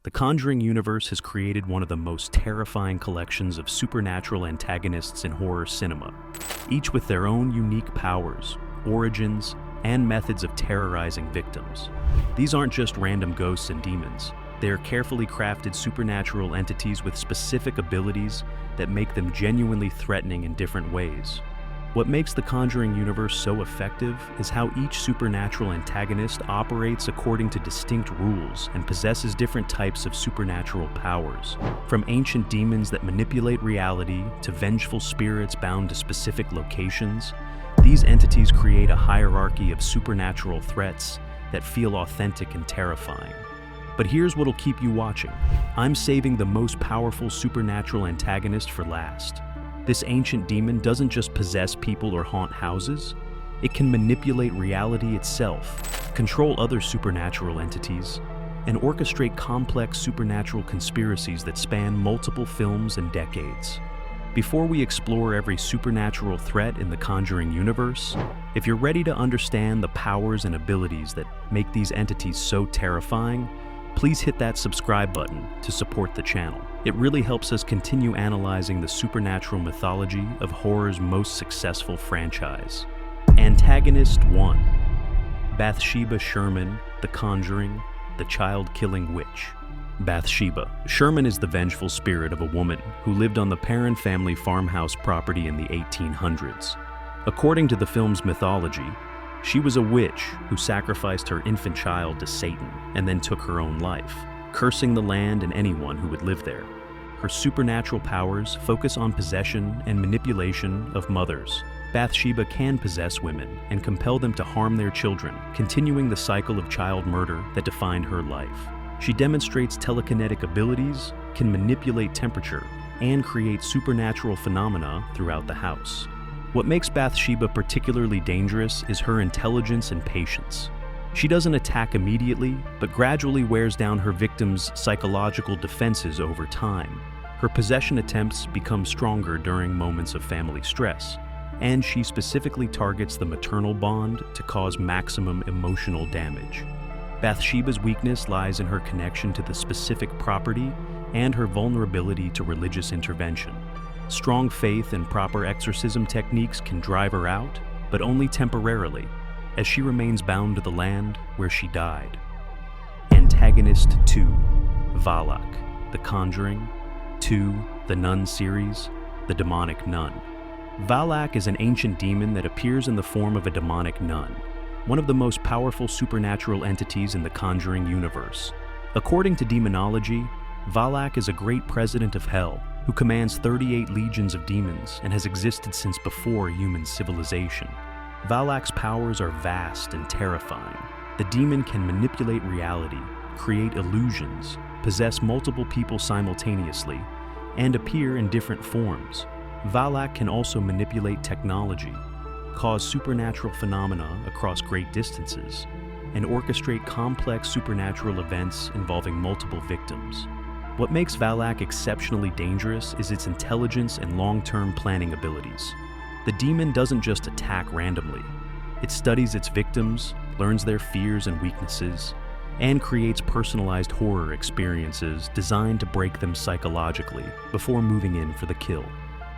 The Conjuring Universe has created one of the most terrifying collections of supernatural antagonists in horror cinema, each with their own unique powers, origins, and methods of terrorizing victims. These aren't just random ghosts and demons. They are carefully crafted supernatural entities with specific abilities that make them genuinely threatening in different ways. What makes the Conjuring universe so effective is how each supernatural antagonist operates according to distinct rules and possesses different types of supernatural powers. From ancient demons that manipulate reality to vengeful spirits bound to specific locations, these entities create a hierarchy of supernatural threats that feel authentic and terrifying. But here's what'll keep you watching. I'm saving the most powerful supernatural antagonist for last. This ancient demon doesn't just possess people or haunt houses, it can manipulate reality itself, control other supernatural entities, and orchestrate complex supernatural conspiracies that span multiple films and decades. Before we explore every supernatural threat in the Conjuring universe, if you're ready to understand the powers and abilities that make these entities so terrifying, please hit that subscribe button to support the channel. It really helps us continue analyzing the supernatural mythology of horror's most successful franchise. Antagonist 1. Bathsheba Sherman, The Conjuring, the child-killing witch. Bathsheba. Sherman is the vengeful spirit of a woman who lived on the Perrin family farmhouse property in the 1800s. According to the film's mythology, she was a witch who sacrificed her infant child to Satan and then took her own life, cursing the land and anyone who would live there. Her supernatural powers focus on possession and manipulation of mothers. Bathsheba can possess women and compel them to harm their children, continuing the cycle of child murder that defined her life. She demonstrates telekinetic abilities, can manipulate temperature, and create supernatural phenomena throughout the house. What makes Bathsheba particularly dangerous is her intelligence and patience. She doesn't attack immediately, but gradually wears down her victims' psychological defenses over time. Her possession attempts become stronger during moments of family stress, and she specifically targets the maternal bond to cause maximum emotional damage. Bathsheba's weakness lies in her connection to the specific property and her vulnerability to religious intervention. Strong faith and proper exorcism techniques can drive her out, but only temporarily, as she remains bound to the land where she died. Antagonist 2. Valak, The Conjuring. 2. The Nun series, The Demonic Nun. Valak is an ancient demon that appears in the form of a demonic nun, one of the most powerful supernatural entities in the Conjuring universe. According to demonology, Valak is a great president of hell who commands 38 legions of demons and has existed since before human civilization. Valak's powers are vast and terrifying. The demon can manipulate reality, create illusions, possess multiple people simultaneously, and appear in different forms. Valak can also manipulate technology, cause supernatural phenomena across great distances, and orchestrate complex supernatural events involving multiple victims. What makes Valak exceptionally dangerous is its intelligence and long-term planning abilities. The demon doesn't just attack randomly. It studies its victims, learns their fears and weaknesses, and creates personalized horror experiences designed to break them psychologically before moving in for the kill.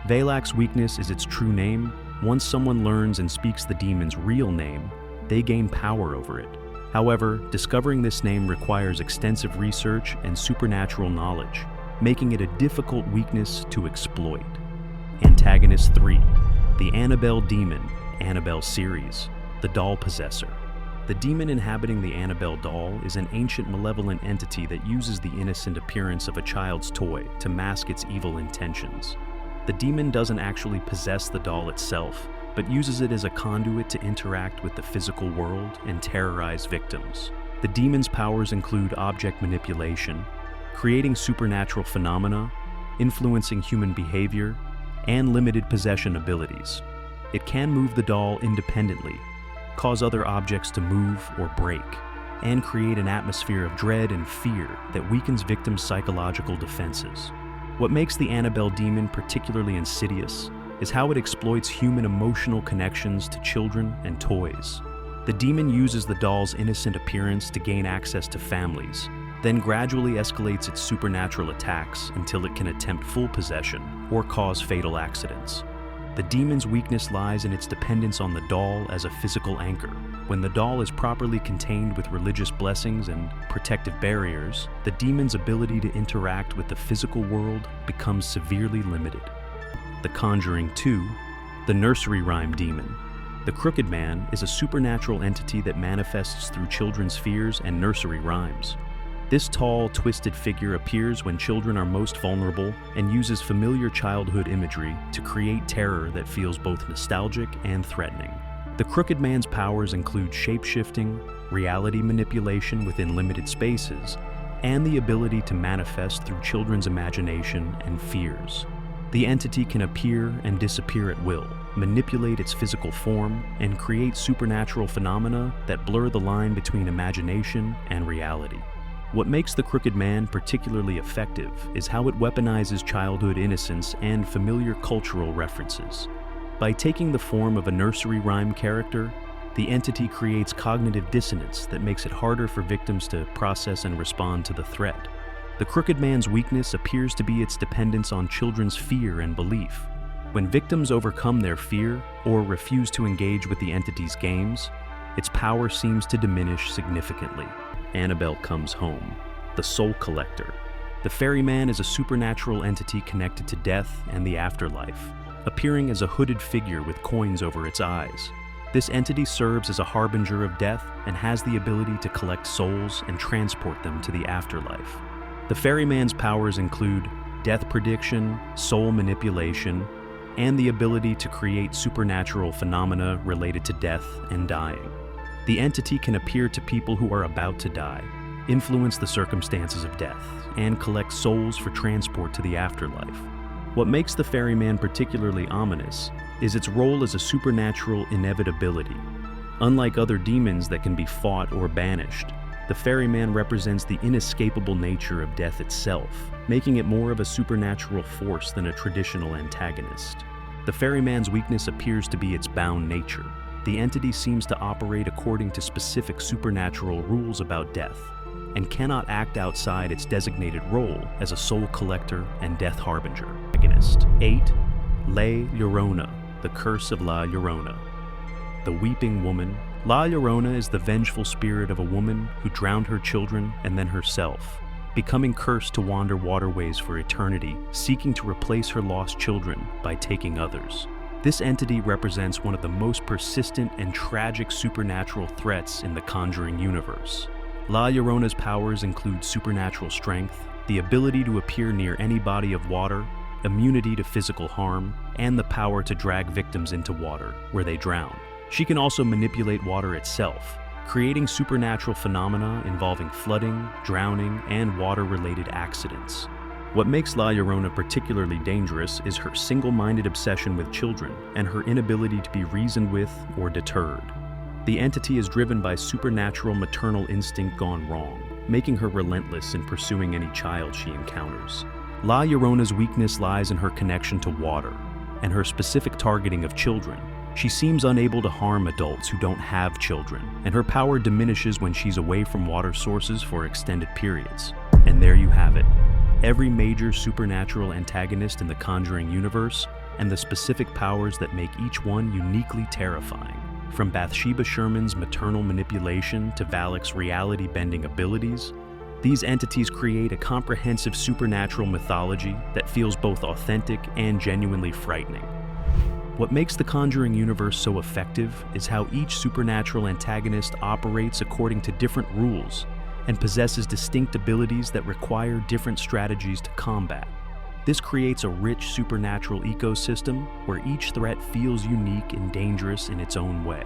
Valak's weakness is its true name. Once someone learns and speaks the demon's real name, they gain power over it. However, discovering this name requires extensive research and supernatural knowledge, making it a difficult weakness to exploit. Antagonist 3. The Annabelle Demon, Annabelle series, The Doll Possessor. The demon inhabiting the Annabelle doll is an ancient malevolent entity that uses the innocent appearance of a child's toy to mask its evil intentions. The demon doesn't actually possess the doll itself, but uses it as a conduit to interact with the physical world and terrorize victims. The demon's powers include object manipulation, creating supernatural phenomena, influencing human behavior, and limited possession abilities. It can move the doll independently, cause other objects to move or break, and create an atmosphere of dread and fear that weakens victims' psychological defenses. What makes the Annabelle demon particularly insidious is how it exploits human emotional connections to children and toys. The demon uses the doll's innocent appearance to gain access to families, then gradually escalates its supernatural attacks until it can attempt full possession or cause fatal accidents. The demon's weakness lies in its dependence on the doll as a physical anchor. When the doll is properly contained with religious blessings and protective barriers, the demon's ability to interact with the physical world becomes severely limited. The Conjuring 2, the nursery rhyme demon. The Crooked Man is a supernatural entity that manifests through children's fears and nursery rhymes. This tall, twisted figure appears when children are most vulnerable and uses familiar childhood imagery to create terror that feels both nostalgic and threatening. The Crooked Man's powers include shape-shifting, reality manipulation within limited spaces, and the ability to manifest through children's imagination and fears. The entity can appear and disappear at will, manipulate its physical form, and create supernatural phenomena that blur the line between imagination and reality. What makes the Crooked Man particularly effective is how it weaponizes childhood innocence and familiar cultural references. By taking the form of a nursery rhyme character, the entity creates cognitive dissonance that makes it harder for victims to process and respond to the threat. The Crooked Man's weakness appears to be its dependence on children's fear and belief. When victims overcome their fear or refuse to engage with the entity's games, its power seems to diminish significantly. Annabelle comes home, the soul collector. The Ferryman is a supernatural entity connected to death and the afterlife, appearing as a hooded figure with coins over its eyes. This entity serves as a harbinger of death and has the ability to collect souls and transport them to the afterlife. The Ferryman's powers include death prediction, soul manipulation, and the ability to create supernatural phenomena related to death and dying. The entity can appear to people who are about to die, influence the circumstances of death, and collect souls for transport to the afterlife. What makes the Ferryman particularly ominous is its role as a supernatural inevitability. Unlike other demons that can be fought or banished, the Ferryman represents the inescapable nature of death itself, making it more of a supernatural force than a traditional antagonist. The Ferryman's weakness appears to be its bound nature. The entity seems to operate according to specific supernatural rules about death, and cannot act outside its designated role as a soul collector and death harbinger. Antagonist 8. Llorona, the Curse of La Llorona. The Weeping Woman. La Llorona is the vengeful spirit of a woman who drowned her children and then herself, becoming cursed to wander waterways for eternity, seeking to replace her lost children by taking others. This entity represents one of the most persistent and tragic supernatural threats in the Conjuring Universe. La Llorona's powers include supernatural strength, the ability to appear near any body of water, immunity to physical harm, and the power to drag victims into water, where they drown. She can also manipulate water itself, creating supernatural phenomena involving flooding, drowning, and water-related accidents. What makes La Llorona particularly dangerous is her single-minded obsession with children and her inability to be reasoned with or deterred. The entity is driven by supernatural maternal instinct gone wrong, making her relentless in pursuing any child she encounters. La Llorona's weakness lies in her connection to water and her specific targeting of children. She seems unable to harm adults who don't have children, and her power diminishes when she's away from water sources for extended periods. And there you have it. Every major supernatural antagonist in the Conjuring Universe, and the specific powers that make each one uniquely terrifying. From Bathsheba Sherman's maternal manipulation to Valak's reality-bending abilities, these entities create a comprehensive supernatural mythology that feels both authentic and genuinely frightening. What makes the Conjuring Universe so effective is how each supernatural antagonist operates according to different rules and possesses distinct abilities that require different strategies to combat. This creates a rich supernatural ecosystem where each threat feels unique and dangerous in its own way.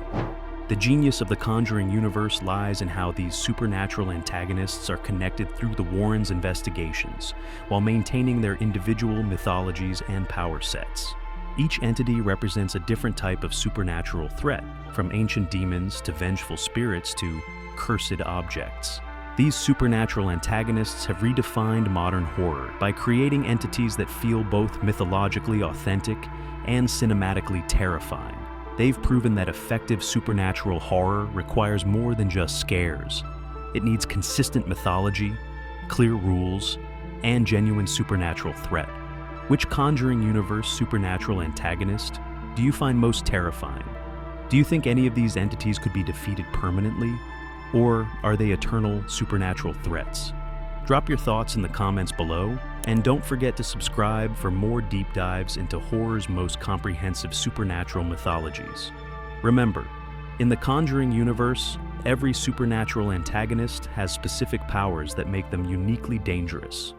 The genius of the Conjuring Universe lies in how these supernatural antagonists are connected through the Warrens' investigations, while maintaining their individual mythologies and power sets. Each entity represents a different type of supernatural threat, from ancient demons to vengeful spirits to cursed objects. These supernatural antagonists have redefined modern horror by creating entities that feel both mythologically authentic and cinematically terrifying. They've proven that effective supernatural horror requires more than just scares. It needs consistent mythology, clear rules, and genuine supernatural threat. Which Conjuring Universe supernatural antagonist do you find most terrifying? Do you think any of these entities could be defeated permanently? Or are they eternal supernatural threats? Drop your thoughts in the comments below, and don't forget to subscribe for more deep dives into horror's most comprehensive supernatural mythologies. Remember, in the Conjuring universe, every supernatural antagonist has specific powers that make them uniquely dangerous.